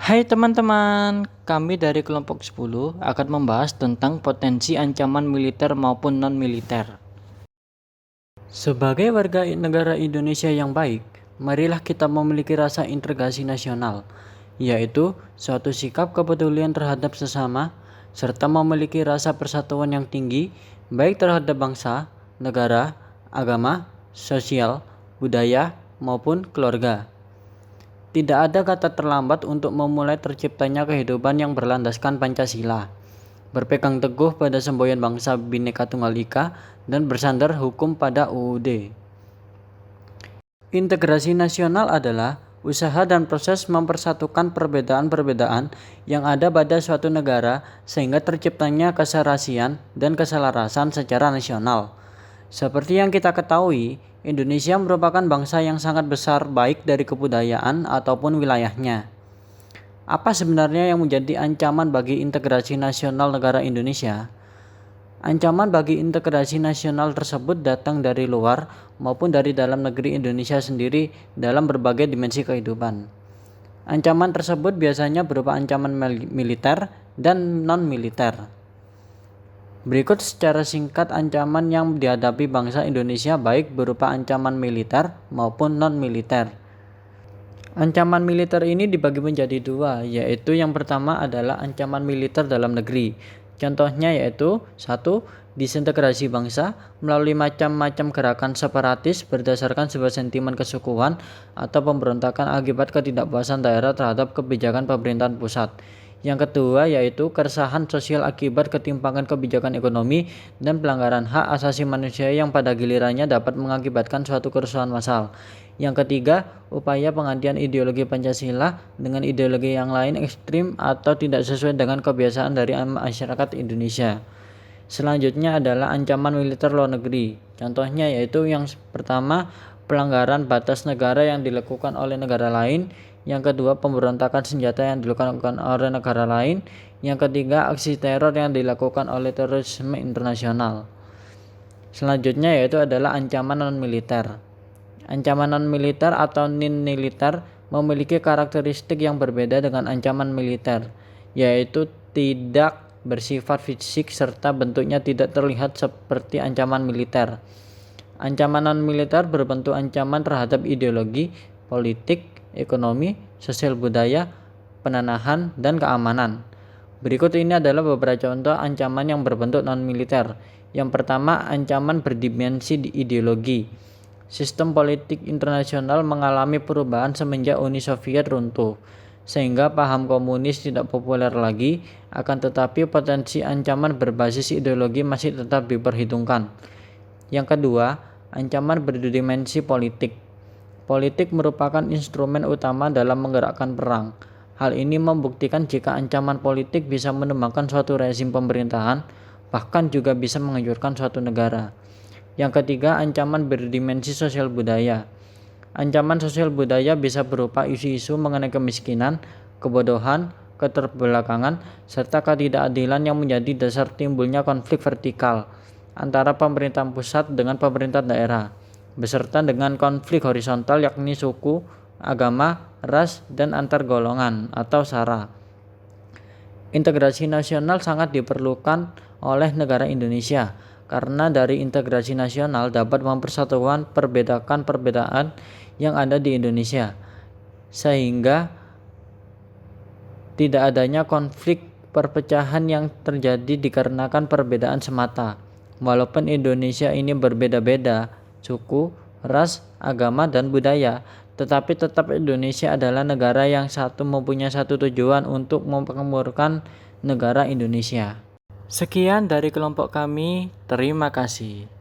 Hai teman-teman, kami dari kelompok 10 akan membahas tentang potensi ancaman militer maupun non-militer. Sebagai warga negara Indonesia yang baik, marilah kita memiliki rasa integrasi nasional, yaitu suatu sikap kepedulian terhadap sesama, serta memiliki rasa persatuan yang tinggi, baik terhadap bangsa, negara, agama, sosial, budaya, maupun keluarga. Tidak ada kata terlambat untuk memulai terciptanya kehidupan yang berlandaskan Pancasila, berpegang teguh pada semboyan bangsa Bhinneka Tunggal Ika, dan bersandar hukum pada UUD. Integrasi nasional adalah usaha dan proses mempersatukan perbedaan-perbedaan yang ada pada suatu negara sehingga terciptanya keserasian dan keselarasan secara nasional. Seperti yang kita ketahui, Indonesia merupakan bangsa yang sangat besar baik dari kebudayaan ataupun wilayahnya. Apa sebenarnya yang menjadi ancaman bagi integrasi nasional negara Indonesia? Ancaman bagi integrasi nasional tersebut datang dari luar maupun dari dalam negeri Indonesia sendiri dalam berbagai dimensi kehidupan. Ancaman tersebut biasanya berupa ancaman militer dan non-militer. Berikut secara singkat ancaman yang dihadapi bangsa Indonesia baik berupa ancaman militer maupun non-militer. Ancaman militer ini dibagi menjadi dua, yaitu yang pertama adalah ancaman militer dalam negeri. Contohnya yaitu 1. Disintegrasi bangsa melalui macam-macam gerakan separatis berdasarkan sebuah sentimen kesukuan atau pemberontakan akibat ketidakpuasan daerah terhadap kebijakan pemerintahan pusat. Yang kedua yaitu keresahan sosial akibat ketimpangan kebijakan ekonomi dan pelanggaran hak asasi manusia yang pada gilirannya dapat mengakibatkan suatu kerusuhan massal. Yang ketiga, upaya penggantian ideologi Pancasila dengan ideologi yang lain ekstrim atau tidak sesuai dengan kebiasaan dari masyarakat Indonesia. Selanjutnya adalah ancaman militer luar negeri. Contohnya yaitu yang pertama, pelanggaran batas negara yang dilakukan oleh negara lain. Yang kedua, pemberontakan senjata yang dilakukan oleh negara lain. Yang ketiga, aksi teror yang dilakukan oleh terorisme internasional. Selanjutnya yaitu adalah ancaman non-militer. Ancaman non-militer atau non-militer memiliki karakteristik yang berbeda dengan ancaman militer, yaitu tidak bersifat fisik serta bentuknya tidak terlihat seperti ancaman militer. Ancaman non-militer berbentuk ancaman terhadap ideologi, politik, ekonomi, sosial budaya, penanahan, dan keamanan. Berikut ini adalah beberapa contoh ancaman yang berbentuk non-militer. Yang pertama, ancaman berdimensi ideologi. Sistem politik internasional mengalami perubahan semenjak Uni Soviet runtuh, sehingga paham komunis tidak populer lagi, akan tetapi potensi ancaman berbasis ideologi masih tetap diperhitungkan. Yang kedua, ancaman berdimensi politik. Politik merupakan instrumen utama dalam menggerakkan perang. Hal ini membuktikan jika ancaman politik bisa menumbangkan suatu rezim pemerintahan, bahkan juga bisa menghancurkan suatu negara. Yang ketiga, ancaman berdimensi sosial budaya. Ancaman sosial budaya bisa berupa isu-isu mengenai kemiskinan, kebodohan, keterbelakangan, serta ketidakadilan yang menjadi dasar timbulnya konflik vertikal antara pemerintahan pusat dengan pemerintah daerah, beserta dengan konflik horizontal yakni suku, agama, ras, dan antar golongan atau SARA. Integrasi nasional sangat diperlukan oleh negara Indonesia karena dari integrasi nasional dapat mempersatukan perbedaan yang ada di Indonesia sehingga tidak adanya konflik perpecahan yang terjadi dikarenakan perbedaan semata. Walaupun Indonesia ini berbeda-beda suku, ras, agama, dan budaya, tetapi tetap Indonesia adalah negara yang satu mempunyai satu tujuan untuk memakmurkan negara Indonesia. Sekian dari kelompok kami, terima kasih.